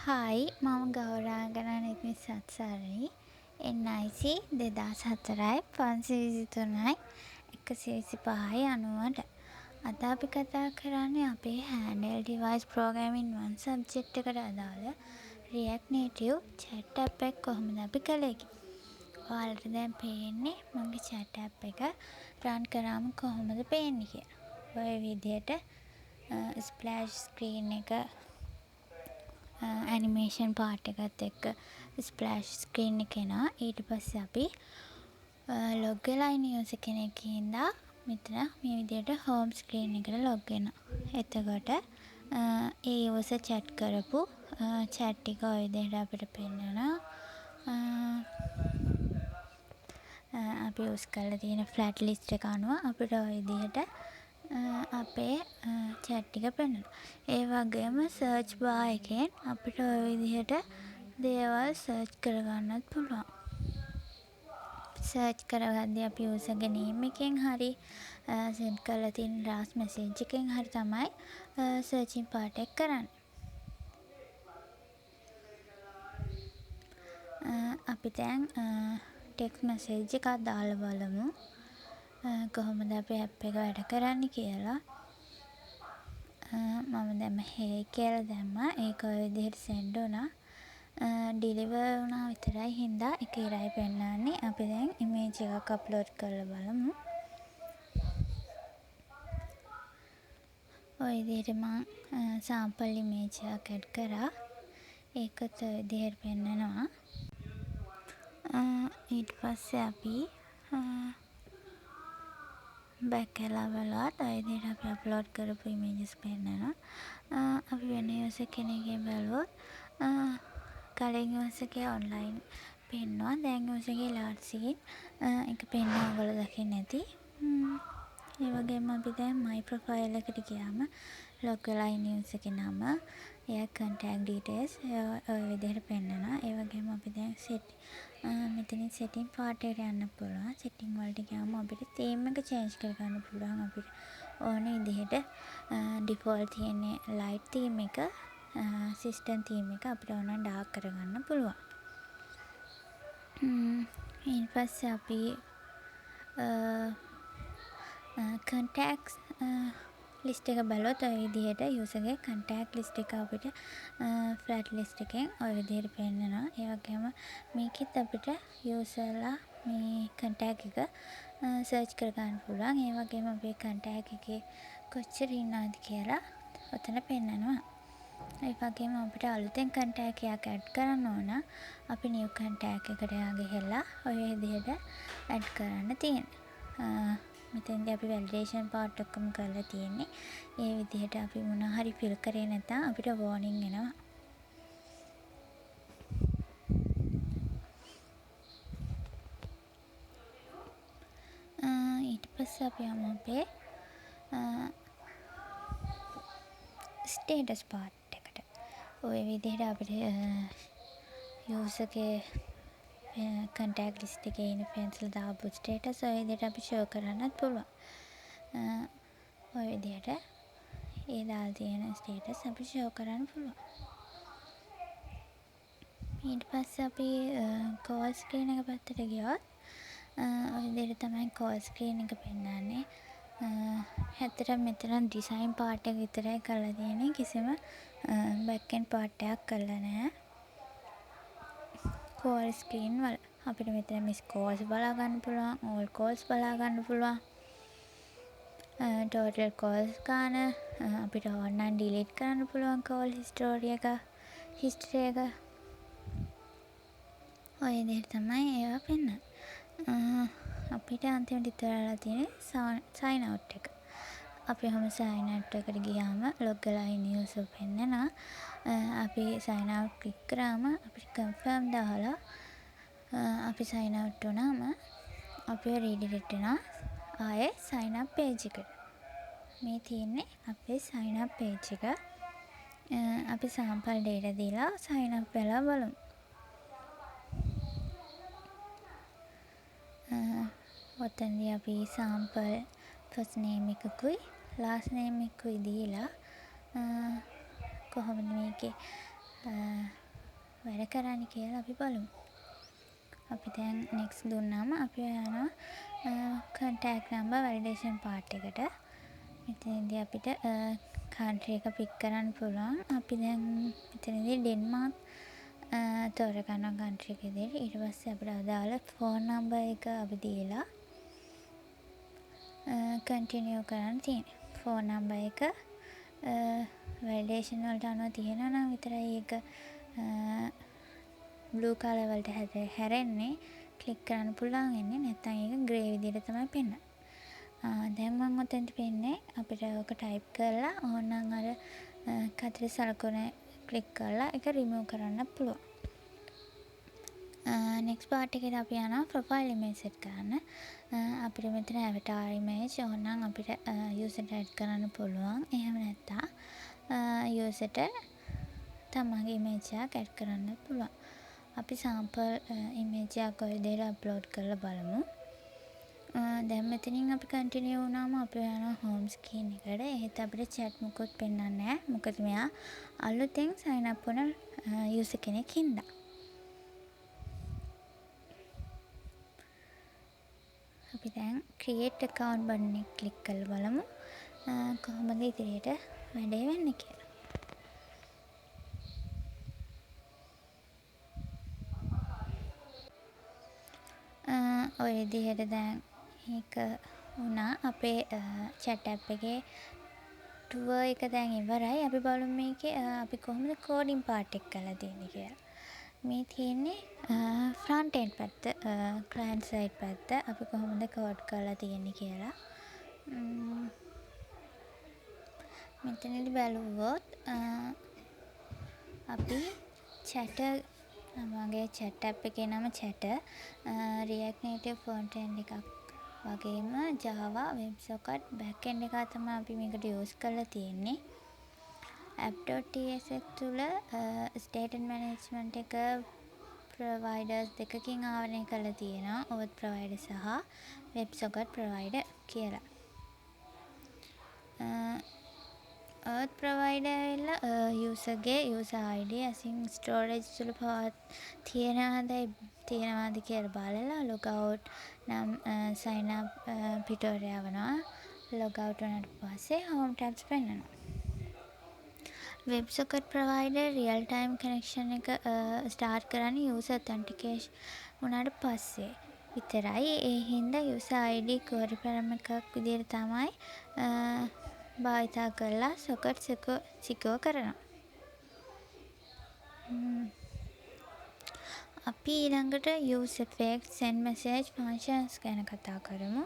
Hi මම ගෞරාංගනා නිතින් සත්සාරණි NIC 2004යි 523යි 125යි 90ට. අද අපි කතා කරන්නේ අපේ handheld device programming 1 subject එකට අදාළ React Native chat app එක කොහොමද අපි කළේ කියලා. ඔයාලට දැන් පේන්නේ මගේ chat app එක run කරාම කොහොමද පේන්නේ කියලා. ඔය විදිහට splash screen එක ඇනිමේෂන් පාට් එකත් එක්ක ස්ප්ලෑෂ් ස්ක්‍රීන් එක එනවා. ඊට පස්සේ අපි ලොග් වෙලා ඉන්න යූසර් කෙනෙක් හින්දා මෙතන මේ විදිහට හෝම් ස්ක්‍රීන් එකට ලොග් වෙනවා. එතකොට ඒ යූසර් chat කරපු chat ටික ඔය විදිහට අපිට පෙන්නනවා. අපි යූස් කරලා තියෙන ෆ්ලැට් ලිස්ට් එක අනුව අපිට ඔය විදිහට අපේ chat ටික පෙන්නනවා. ඒ වගේම search bar එකෙන් අපිට ඔය විදිහට දේවල් search කරගන්නත් පුළුවන්. search කරගද්දී අපි userගේ name එකෙන් හරි send කරලා තියෙන last message එකෙන් හරි තමයි searching part එක කරන්නේ. අපි දැන් text message එකක් දාලා බලමු. කොහොමද අපේ app එක වැඩ කරන්නේ කියලා. මම දැන් hey කියලා දැම්මා. ඒක ඔය විදිහට send වුණා. deliver වුණා විතරයි හින්දා ඒක ඉරයි පෙන්නන්නේ. අපි දැන් image එකක් upload කරලා බලමු. ඔය විදිහට මම sample image එකක් add කරා. ඒකත් ඔය විදිහට පෙන්නනවා. ඊට පස්සේ අපි back කරලා බලුවත් ඔය විදිහට අපි upload කරපු images පෙන්නනවා. අපි වෙන user කෙනෙක්ගෙන් බැලුවොත් කලින් user ගේ online පෙන්නවා. දැන් user ගේ large screen එක පෙන්නවා. ඔයගොල්ලෝ දකින්න ඇති. ඒ වගේම අපි දැන් my profile එකට ගියාම log වෙලා ඉන්න user ගේ නම, එයා contact details ඔය විදිහට පෙන්නනවා. ඒ වගේම අපි දැන් මෙතනින් setting part එකට යන්න පුළුවන්. setting වලට ගියාම අපිට theme එක change කරගන්න පුළුවන්. අපිට ඕන විදිහට default තියෙන light theme එක, system theme එක අපිට ඕන dark කරගන්න පුළුවන්. ඊට පස්සේ අපි contacts list එක බලුවොත් ඔය විදිහට user ගේ contact list එක අපිට flat list එකෙන් ඔය විදිහට පෙන්නනවා. ඒ වගේම මේකෙත් අපිට userලා මේ contact එක search කරගන්න පුළුවන්. ඒ වගේම අපේ contact එකේ කොච්චර ඉන්නවද කියලා ඔතන පෙන්නනවා. ඒ වගේම අපිට අලුතෙන් contact එකක් add කරන්න ඕන. අපි new contact එකට ගිහලා ඔය විදිහට add කරන්න තියෙනවා. මෙතෙන්දී අපි validation part ඔක්කොම කරලා තියෙන්නේ. ඒ විදිහට අපි මොනවා හරි fill කරේ නැත්නම් අපිට warning එනවා. ඊට පස්සේ අපි යමු අපේ status part එකට. ඔය විදිහට අපිට user ගේ contact list එකේ ඉන්න friends ලා දාපු status ඔය විදිහට අපි show කරන්නත් පුළුවන්. ඔය විදිහට ඒ දාලා තියෙන status අපි show කරන්න පුළුවන්. ඊට පස්සේ අපි call screen එක පැත්තට ගියොත් ඔය විදිහට තමයි call screen එක පෙන්නන්නේ. ඇත්තටම මෙතන design part එක විතරයි කරලා තියෙන්නේ. කිසිම back end part එකක් කරලා නැහැ. call screen වල අපිට මෙතන miss calls බලා ගන්න පුළුවන්, all calls බලා ගන්න පුළුවන්. total calls ගන්න අපිට ඕන නම් delete කරන්න පුළුවන් call history එක. ඔය විදිහට තමයි ඒවා පෙන්නන්නේ. අපිට අන්තිමට ඉතුරුලා තියෙන්නේ sign out එක. අපි හැම sign out එකට ගියාම log වෙලා ඉන්න user පෙන්නනවා. අපි sign out click කරාම අපිට confirm දාලා අපි sign out වුණාම අපිව redirect වෙනවා ආයේ sign up page එකට. මේ තියෙන්නේ අපේ sign up page එක. අපි sample data දීලා sign up වෙලා බලමු. ඔතනදී අපි sample first name එකකුයි last name එකකුයි දීලා කොහොමද මේකේ වැඩ කරන්නේ කියලා අපි බලමු. අපි දැන් next දුන්නාම අපි යනවා contact number validation part එකට. මෙතනදී අපිට country එක pick කරන්න පුළුවන්. අපි දැන් මෙතනදී ඩෙන්මාර්ක් තෝරගන්නවා country එක විදිහට. ඊට පස්සේ අපිට අදාළ phone number එක අපි දීලා continue කරන්න තියෙනවා. phone number එක validation වලට අනුව තියෙනවා නම් විතරයි ඒක blue color වලට හැරෙන්නේ. ක්ලික් කරන්න පුළුවන් වෙන්නේ. නැත්නම් ඒක grey විදිහට තමයි පෙන්නන්නේ. දැන් මම ඔතෙන්ට පෙන්නේ අපිට ඔක ටයිප් කරලා ඕනනම් අර කතර සලකුණ ක්ලික් කරලා ඒක රිමූව් කරන්න පුළුවන්. next part එකට අපි යනවා profile image set කරන්න. අපිට මෙතන avatar image ඕනනම් අපිට user ට add කරන්න පුළුවන්. එහෙම නැත්නම් user ට තමන්ගේ image එකක් add කරන්න පුළුවන්. අපි sample image එකක් ඔය විදිහට upload කරලා බලමු. දැන් මෙතනින් අපි continue වුණාම අපි යනවා home screen එකට. එහෙත් අපිට chat මුකුත් පෙන්වන්නේ නැහැ. මොකද මෙයා අලුතෙන් sign up වුණ user කෙනෙක් හින්දා. අපි දැන් create account button එක click කරලා බලමු කොහොමද ඉදිරියට වැඩේ වෙන්නේ කියලා. ඔය විදිහට දැන් ඒක වුණා අපේ chat app එකේ tour එක දැන් ඉවරයි. අපි බලමු මේකේ අපි කොහොමද coding part එක කරලා තියෙන්නේ කියලා. මේ තියෙන්නේ front end පැත්ත, client side පැත්ත. අපි කොහොමද code කරලා තියෙන්නේ කියලා. මෙතනදී බලුවොත් අපි chatter මගේ chat app එකේ නම chatter React Native front end එකක් වගේම Java WebSocket back end එක තමයි අපි මේකට use කරලා තියෙන්නේ. app.ts තුළ statement management එක providers දෙකකින් ආවරණය කරලා තියෙනවා. Auth provider සහ WebSocket provider කියලා. Auth provider වෙලා userගේ user ID අසින් storage තුළ තියෙනවාද කියලා බලලා logout නම් sign up පිටෝර යවනවා. logout වුණාට පස්සේ home tabs පෙන්නනවා. WebSocket provider real time connection එක start කරන්නේ user authentication වුණාට පස්සේ විතරයි. ඒ හින්දා user ID query param එකක් විදිහට තමයි භාවිතා කරලා socket secure කරනවා. අපි ඊළඟට use effect send message functions ගැන කතා කරමු.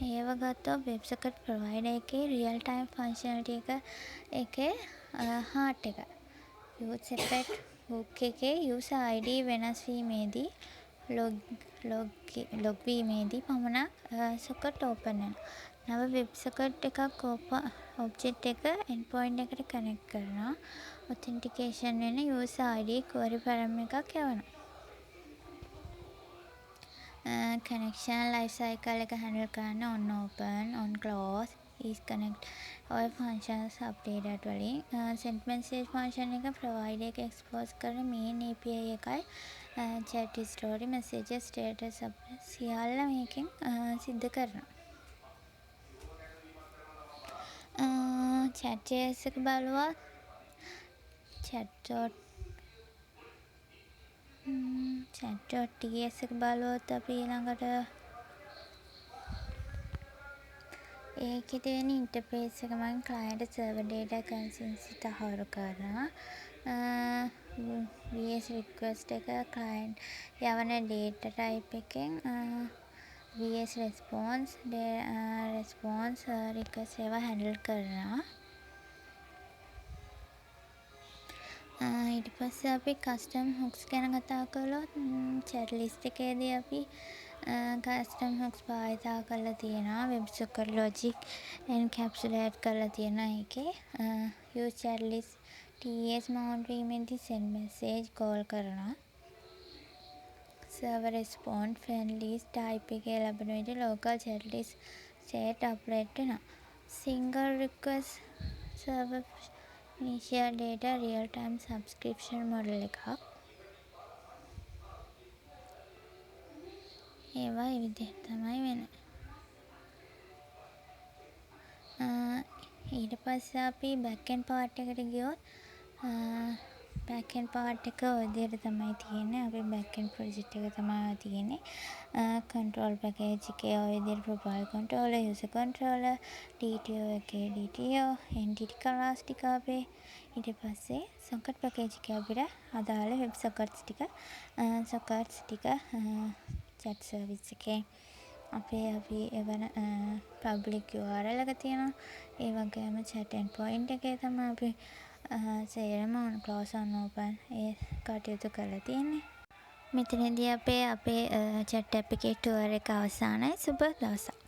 ඒව ගත්තොත් WebSocket provider එකේ real time functionality එකේ heart එක use effect hook එකේ user ID වෙනස් වීමේදී log වීමේදී පමණක් socket open වෙනවා. නව WebSocket එකක් object එක endpoint එකට connect කරනවා. authentication වෙන user ID query param එකක් යවනවා. connection life cycle එක handle කරන්න on open on close is connect ඔය functions updated වලින් send message function එක provider එක expose කරන main API එකයි chat history messages status සියල්ල මේකෙන් සිද්ධ කරනවා. chat.js එක බලුවත් chat.ts එක බලුවොත් අපි ඊළඟට ඒකේ තියෙන ඉන්ටර්ෆේස් එක මම client server data consistency තහවුරු කරනවා. VS request එක client යවන data type එකෙන් VS response request ඒවා handle කරනවා. ඊට පස්සේ අපි custom hooks ගැන කතා කළොත් chat list එකේදී අපි custom hooks භාවිතා කරලා තියෙනවා. WebSocket logic encapsulate කරලා තියෙනවා ඒකේ. use chat list TS mount වීමේදී send message call කරනවා. server response friend list type එකේ ලැබෙන විදිහට local chat list state update වෙනවා. single request server initial data real time subscription model එකක්. ඒවා ඒ විදිහට තමයි වෙන්නේ. ඊට පස්සේ අපි back end part එකට ගියොත් back end part එක ඔය විදිහට තමයි තියෙන්නේ. අපි back end project එක තමයි තියෙන්නේ. control package එකේ ඔය විදිහට profile controller, user controller, DTO එකේ DTO, entity class ටික අපේ ඊට පස්සේ socket package එකේ අපිට අදාළ web sockets ටික chat service එකේ අපි එවන public URL එක තියෙනවා. ඒ වගේම chat endpoint එකේ තමයි අපි සේරම on close on open ඒ කටයුතු කරලා තියෙන්නේ. මෙතනදී අපේ chat app එකේ tour එක අවසానයි. සුබ දවසක්.